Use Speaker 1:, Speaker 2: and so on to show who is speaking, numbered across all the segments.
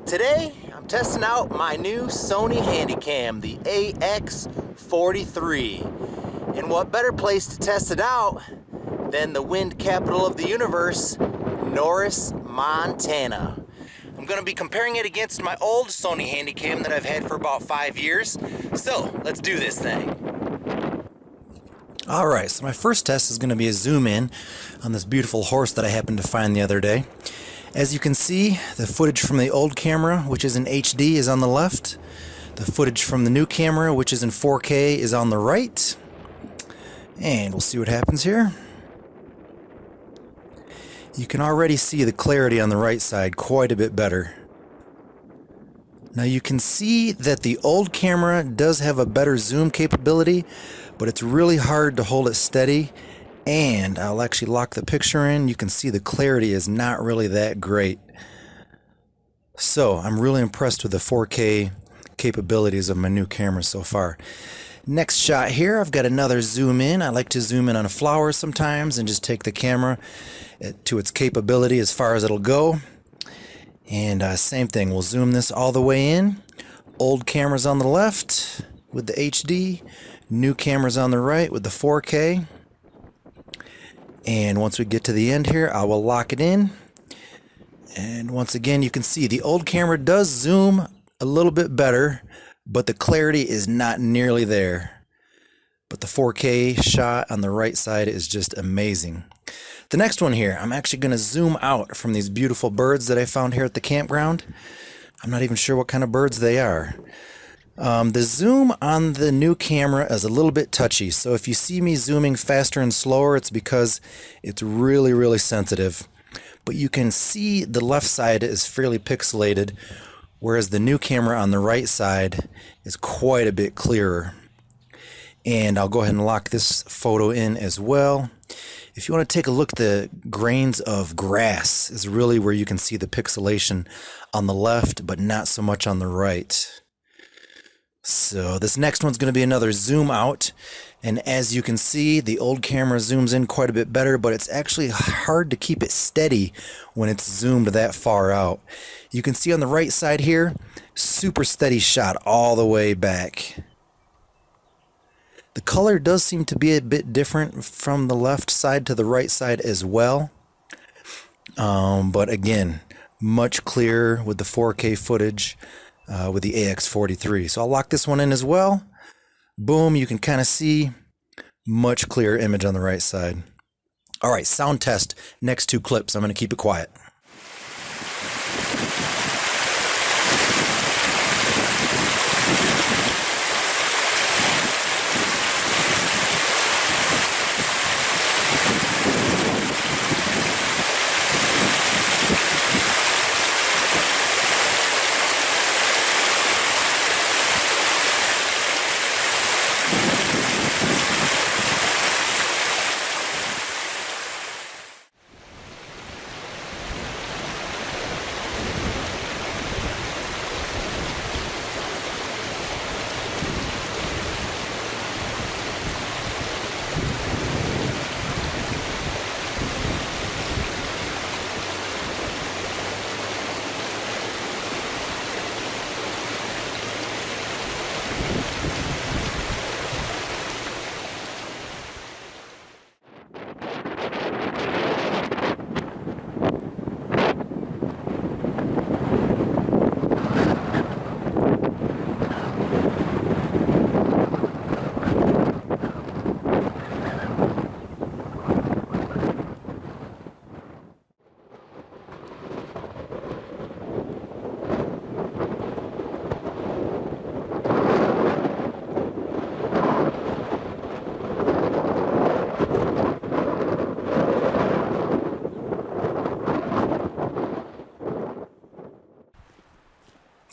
Speaker 1: Today, I'm testing out my new Sony Handycam, the AX43. And what better place to test it out than the wind capital of the universe, Norris, Montana. I'm going to be comparing it against my old Sony Handycam that I've had for about 5 years. So, let's do this thing. Alright, so my first test is going to be a zoom in on this beautiful horse that I happened to find the other day. As you can see, the footage from the old camera, which is in HD, is on the left. The footage from the new camera, which is in 4K, is on the right. And we'll see what happens here. You can already see the clarity on the right side quite a bit better. Now you can see that the old camera does have a better zoom capability, but it's really hard to hold it steady. And I'll actually lock the picture in. You can see the clarity is not really that great. So I'm really impressed with the 4K capabilities of my new camera so far. Next shot here, I've got another zoom in. I like to zoom in on a flower sometimes and just take the camera to its capability as far as it'll go. And same thing, we'll zoom this all the way in. Old camera's on the left with the HD. New camera's on the right with the 4K. And once we get to the end here, I will lock it in. And once again, you can see the old camera does zoom a little bit better, but the clarity is not nearly there. But the 4K shot on the right side is just amazing. The next one here, I'm actually going to zoom out from these beautiful birds that I found here at the campground. I'm not even sure what kind of birds they are. The zoom on the new camera is a little bit touchy, so if you see me zooming faster and slower, it's because it's really sensitive. But you can see the left side is fairly pixelated, whereas the new camera on the right side is quite a bit clearer. And I'll go ahead and lock this photo in as well. If you want to take a look, the grains of grass is really where you can see the pixelation on the left, but not so much on the right. So this next one's going to be another zoom out, and as you can see, the old camera zooms in quite a bit better, but it's actually hard to keep it steady when it's zoomed that far out. You can see on the right side here, super steady shot all the way back. The color does seem to be a bit different from the left side to the right side as well, but again, much clearer with the 4K footage. With the AX43. So I'll lock this one in as well. Boom, you can kind of see much clearer image on the right side. Alright, sound test. Next two clips. I'm going to keep it quiet.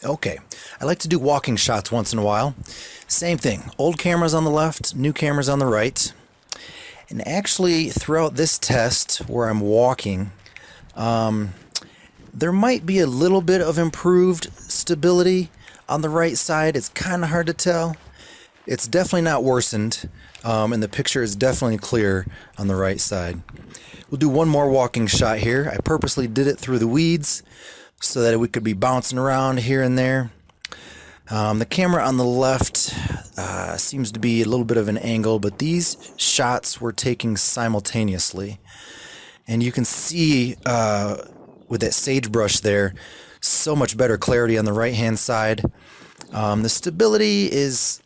Speaker 1: Okay, I like to do walking shots once in a while. Same thing, old camera's on the left, new camera's on the right. And actually, throughout this test where I'm walking, there might be a little bit of improved stability on the right side. It's kind of hard to tell. It's definitely not worsened, and the picture is definitely clear on the right side. We'll do one more walking shot here. I purposely did it through the weeds so that we could be bouncing around here and there. The camera on the left seems to be a little bit of an angle, but these shots were taking simultaneously. And you can see with that sagebrush there, so much better clarity on the right hand side. The stability it's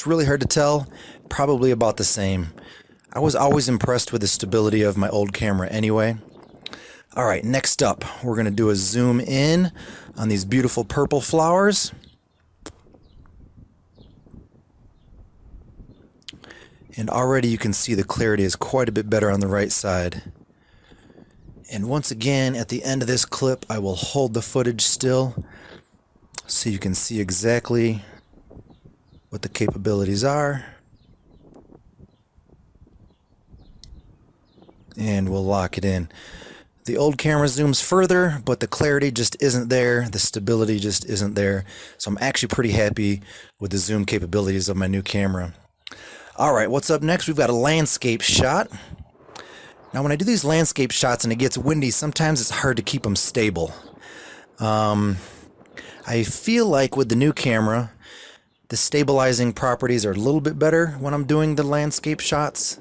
Speaker 1: really hard to tell, probably about the same. I was always impressed with the stability of my old camera anyway. Alright, next up, we're going to do a zoom in on these beautiful purple flowers. And already you can see the clarity is quite a bit better on the right side. And once again, at the end of this clip, I will hold the footage still so you can see exactly what the capabilities are. And we'll lock it in. The old camera zooms further, but the clarity just isn't there. The stability just isn't there. So I'm actually pretty happy with the zoom capabilities of my new camera. Alright, what's up next? We've got a landscape shot. Now when I do these landscape shots and it gets windy, sometimes it's hard to keep them stable. I feel like with the new camera, the stabilizing properties are a little bit better when I'm doing the landscape shots.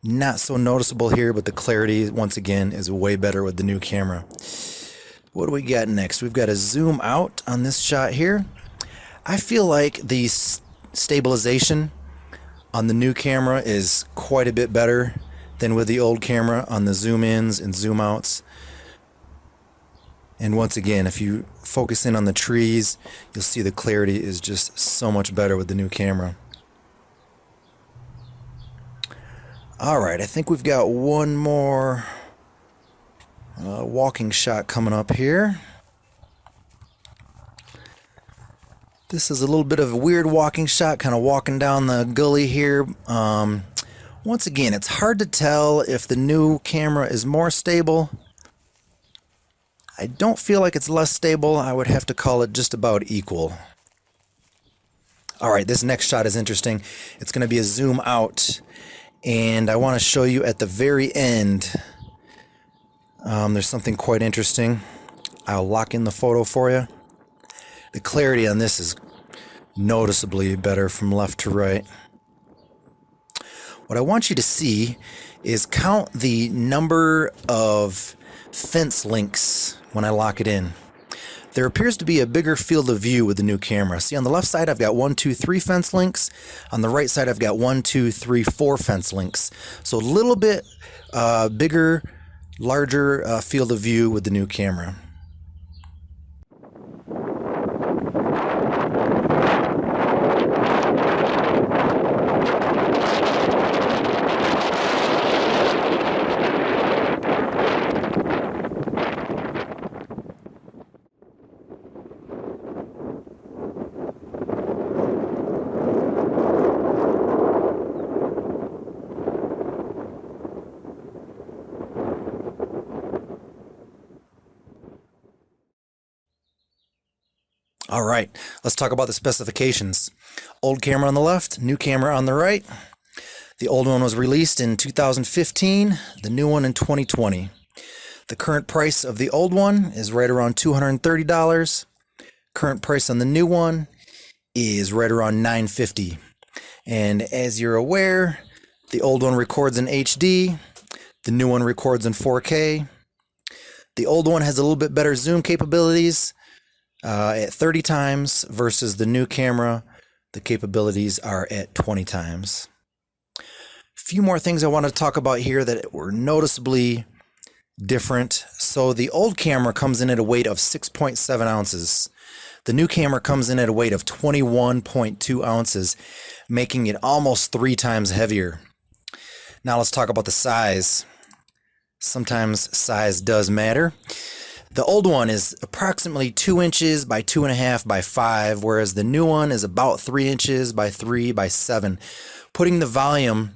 Speaker 1: Not so noticeable here, but the clarity, once again, is way better with the new camera. What do we got next? We've got a zoom out on this shot here. I feel like the stabilization on the new camera is quite a bit better than with the old camera on the zoom ins and zoom outs. And once again, if you focus in on the trees, you'll see the clarity is just so much better with the new camera. Alright, I think we've got one more walking shot coming up here. This is a little bit of a weird walking shot, kind of walking down the gully here. Once again, it's hard to tell if the new camera is more stable. I don't feel like it's less stable. I would have to call it just about equal. Alright, this next shot is interesting. It's going to be a zoom out. And I want to show you at the very end, there's something quite interesting. I'll lock in the photo for you. The clarity on this is noticeably better from left to right. What I want you to see is count the number of fence links when I lock it in. There appears to be a bigger field of view with the new camera. See, on the left side I've got 1, 2, 3 fence links. On the right side I've got 1, 2, 3, 4 fence links. So a little bit bigger, larger field of view with the new camera. All right, let's talk about the specifications. Old camera on the left, new camera on the right. The old one was released in 2015, the new one in 2020. The current price of the old one is right around $230. Current price on the new one is right around $950. And as you're aware, the old one records in HD, the new one records in 4K. The old one has a little bit better zoom capabilities at 30 times versus the new camera. The capabilities are at 20 times. A few more things I want to talk about here that were noticeably different. So the old camera comes in at a weight of 6.7 ounces. The new camera comes in at a weight of 21.2 ounces, making it almost 3 times heavier. Now let's talk about the size. Sometimes size does matter. The old one is approximately 2 inches by 2.5 by 5, whereas the new one is about 3 inches by 3 by 7, putting the volume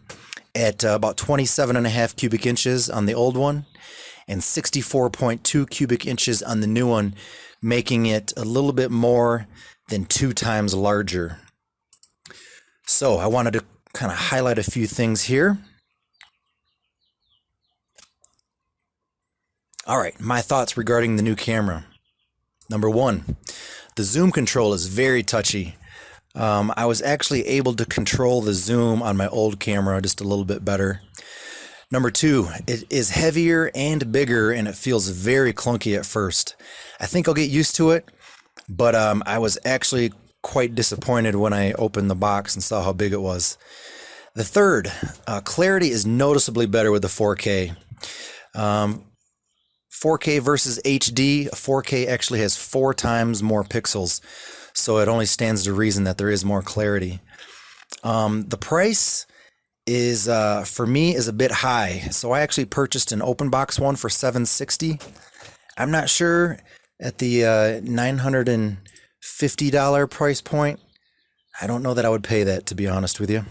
Speaker 1: at about 27.5 cubic inches on the old one and 64.2 cubic inches on the new one, making it a little bit more than 2 times larger. So I wanted to kind of highlight a few things here. All right, my thoughts regarding the new camera. Number one, the zoom control is very touchy. I was actually able to control the zoom on my old camera just a little bit better. Number two, it is heavier and bigger, and it feels very clunky at first. I think I'll get used to it, but I was actually quite disappointed when I opened the box and saw how big it was. The third, clarity is noticeably better with the 4K. 4K versus HD, 4K actually has 4 times more pixels, so it only stands to reason that there is more clarity. The price is, for me, is a bit high, so I actually purchased an open box one for $760. I'm not sure at the $950 price point. I don't know that I would pay that, to be honest with you.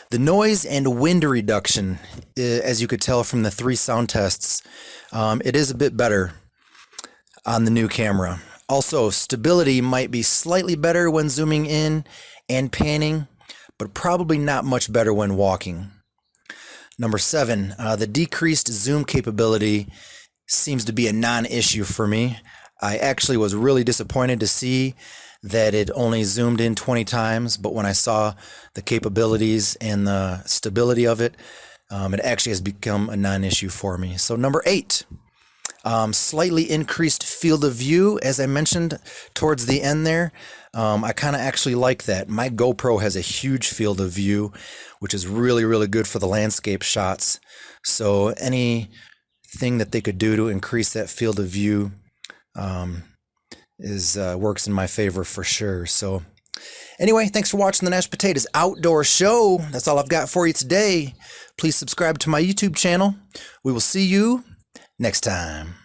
Speaker 1: The noise and wind reduction, as you could tell from the 3 sound tests, it is a bit better on the new camera. Also, stability might be slightly better when zooming in and panning, but probably not much better when walking. Number 7, the decreased zoom capability seems to be a non-issue for me. I actually was really disappointed to see that it only zoomed in 20 times, but when I saw the capabilities and the stability of it, it actually has become a non-issue for me. So number 8, slightly increased field of view, as I mentioned towards the end there. I kind of actually like that. My GoPro has a huge field of view, which is really, really good for the landscape shots. So anything that they could do to increase that field of view works in my favor for sure. So anyway, thanks for watching the Nash Potatoes Outdoor Show. That's all I've got for you today. Please subscribe to my YouTube channel. We will see you next time.